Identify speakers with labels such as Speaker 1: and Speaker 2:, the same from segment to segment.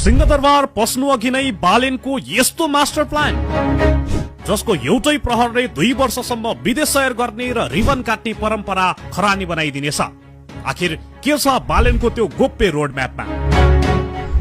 Speaker 1: सिंहदरबार पस्नु अघि नै बालेनको यस्तो मास्टर प्लान जसको एउटै प्रहरले 2 वर्षसम्म विदेश सैर गर्ने र रिबन काट्ने परम्परा खरानी बनाइदिनेछ। आखिर के छ बालेनको त्यो गोप्य रोड म्यापमा?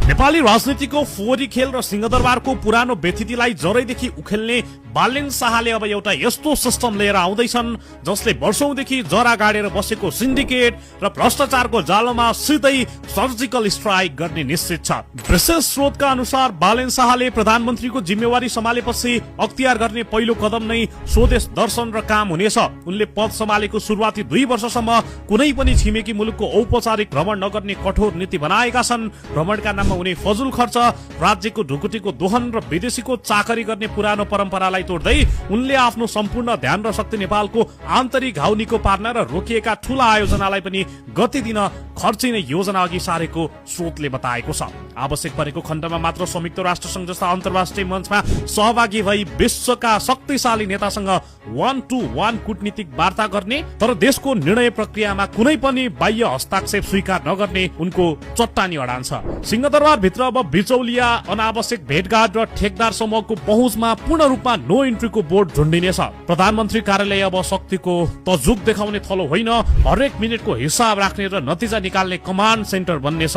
Speaker 1: नेपाली राजनीतिको फोहोरी खेल र सिंहदरबारको पुरानो व्यथितिलाई जरैदेखि उखेल्ने बालेन शाहले अब एउटा यस्तो सिस्टम लिएर आउँदैछन् जसले वर्षौंदेखि जरा गाडेर बसेको सिन्डिकेट र भ्रष्टाचारको जालोमा सिधै सर्जिकल स्ट्राइक गर्ने निश्चित छ। विशेष स्रोतका अनुसार बालेन शाहले प्रधानमन्त्रीको जिम्मेवारी सम्हालेपछि अख्तियार गर्ने पहिलो कदम नै स्वदेश दर्शन र काम हुनेछ। उनले पद सम्हालेको सुरुवाती 2 वर्षसम्म कुनै पनि छिमेकी मुलुकको औपचारिक भ्रमण नगर्ने कठोर नीति बनाएका छन्। भ्रमणका नाममा उनी फजुल खर्च, राज्यको ढुकुटीको दोहन र विदेशीको चाकरी गर्ने पुरानो परम्परालाई तोड्दै उनले आफ्नो सम्पूर्ण ध्यान र शक्ति नेपालको आन्तरिक घाउनीको पार्न र रोकिएका ठूला आयोजनालाई पनि गति दिन खर्चिने योजना अघि सारेको स्रोतले बताएको छ। आवश्यक परेको खण्डमा मात्र संयुक्त राष्ट्र संघ जस्ता अन्तर्राष्ट्रिय मञ्चमा सहभागी भई विश्वका शक्तिशाली नेतासँग 1-to-1 कूटनीतिक वार्ता गर्ने, तर देशको निर्णय प्रक्रियामा कुनै पनि बाह्य हस्ताक्षेप स्वीकार नगर्ने उनको चट्टानी अडान छ। सिंहदरबार भित्र अब बिचौलिया, अनावश्यक भेटघाट र ठेकदार समूहको पहुँचमा पूर्ण रूपमा नो इन्ट्रीको बोर्ड झुन्डिनेछ। प्रधानमन्त्री कार्यालय अब शक्तिको तजुक देखाउने थलो होइन, हरेक मिनेटको हिसाब राख्ने र नतिजा निकाल्ने कमान्ड सेन्टर बन्नेछ।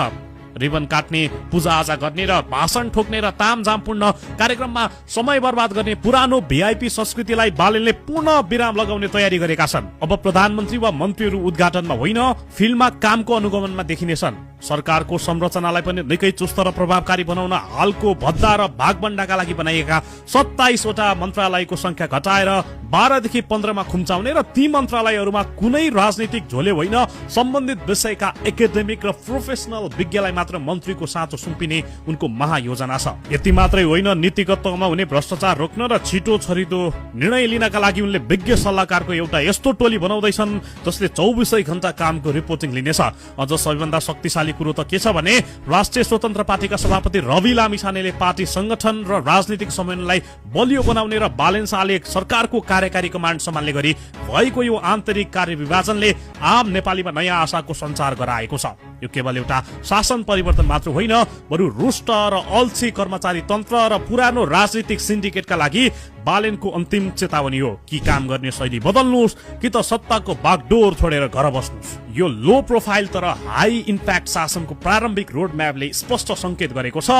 Speaker 1: रिबन काट्ने, पूजाआजा गर्ने र भाषण ठोक्ने र तामझामपूर्ण कार्यक्रममा समय बर्बाद गर्ने पुरानो भिआइपी संस्कृतिलाई बालेनले पूर्ण विराम लगाउने तयारी गरेका छन्। अब प्रधानमन्त्री वा मन्त्रीहरू उद्घाटनमा होइन, फिल्डमा कामको अनुगमनमा देखिनेछन्। सरकारको संरचनालाई पनि निकै चुस्त र प्रभावकारी बनाउन हालको भद्दा र भागबण्डाका लागि बनाइएका 27 वटा मन्त्रालयको संख्या घटाएर 12 देखि 15 मा खुम्चाउने र ती मन्त्रालयहरूमा कुनै राजनीतिक झोले होइन, सम्बन्धित विषयका एकाडेमिक र प्रोफेसनल विज्ञलाई मात्र मन्त्रीको साँचो सुम्पिने उनको महायोजना छ। यति मात्रै होइन, नीतिगत तहमा हुने भ्रष्टाचार रोक्न र छिटो छरितो निर्णय लिनका लागि उनले विज्ञ सल्लाहकारको एउटा यस्तो टोली बनाउँदैछन् जसले 24 घण्टा कामको रिपोर्टिङ लिनेछ। अझ सबैभन्दा शक्तिशाली कुरो त के छ भने राष्ट्रिय स्वतन्त्र पार्टीका सभापति रवि लामिछानेले पार्टी संगठन र राजनीतिक समन्वयलाई बलियो बनाउने र बालेन शाहले सरकारको कार्यकारी कमान्ड सम्हाल्ने गरी भएको यो आन्तरिक कार्य विभाजनले आम नेपालीमा नयाँ आशाको सञ्चार गराएको छ। यो केवल एउटा शासन परिवर्तन मात्र होइन, बरु रुष्ट र अल्छी कर्मचारी तन्त्र र पुरानो राजनीतिक सिन्डिकेटका लागि बालेनको अन्तिम चेतावनी हो कि काम गर्ने शैली बदल्नुहोस् कि त सत्ताको बागडोर छोडेर घर बस्नुहोस्। यो लो प्रोफाइल तर हाई इम्प्याक्ट शासनको प्रारम्भिक रोड म्यापले स्पष्ट संकेत गरेको छ।